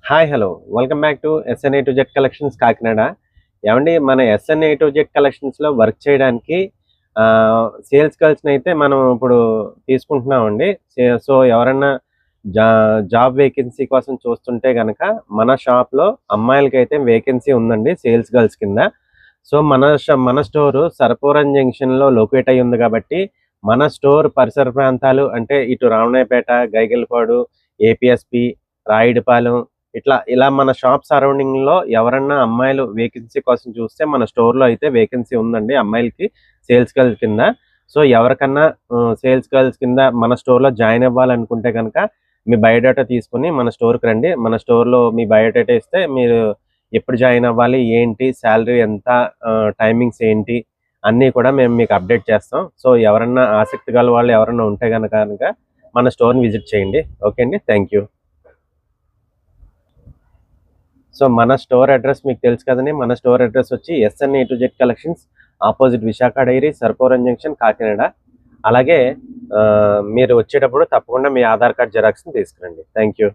Hi hello welcome back to SNA to Z collections Kakinada. ఏమండి, మన SNA to Z కలెక్షన్స్లో work చేయడానికి sales గర్ల్స్ని అయితే మనం ఇప్పుడు తీసుకుంటున్నామండి. సో ఎవరన్నా జాబ్ వేకెన్సీ కోసం చూస్తుంటే కనుక మన షాప్లో అమ్మాయిలకైతే వేకెన్సీ ఉందండి సేల్స్ గర్ల్స్ కింద. సో మన స్టోరు సర్పవరం జంక్షన్లో లొకేట్ అయి ఉంది కాబట్టి మన స్టోర్ పరిసర ప్రాంతాలు అంటే ఇటు రామనాయపేట, గైగల్పాడు, ఏపీఎస్పి, రాయుడుపాలెం ఇలా మన షాప్ సరౌండింగ్లో ఎవరన్నా అమ్మాయిలు వేకెన్సీ కోసం చూస్తే మన స్టోర్లో అయితే వేకెన్సీ ఉందండి అమ్మాయిలకి సేల్స్ గర్ల్స్ కింద. సో ఎవరికన్నా సేల్స్ గర్ల్స్ కింద మన స్టోర్లో జాయిన్ అవ్వాలనుకుంటే కనుక మీ బయోడేటా తీసుకుని మన స్టోర్కి రండి. మన స్టోర్లో మీ బయోడేటా ఇస్తే మీరు ఎప్పుడు జాయిన్ అవ్వాలి, ఏంటి, శాలరీ ఎంత, టైమింగ్స్ ఏంటి అన్నీ కూడా మేము మీకు అప్డేట్ చేస్తాం. సో ఎవరన్నా ఆసక్తి గల వాళ్ళు ఎవరన్నా ఉంటే కనుక మన స్టోర్ని విజిట్ చేయండి. ఓకే అండి, థ్యాంక్ యూ. సో మన స్టోర్ అడ్రస్ మీకు తెలుసు కదండి. మన స్టోర్ అడ్రస్ వచ్చి SNA to Z collections, opposite Visakha dairy, Sarpavaram junction, Kakinada. అలాగే మీరు వచ్చేటప్పుడు తప్పకుండా మీ ఆధార్ కార్డ్ జిరాక్స్ని తీసుకురండి. Thank you.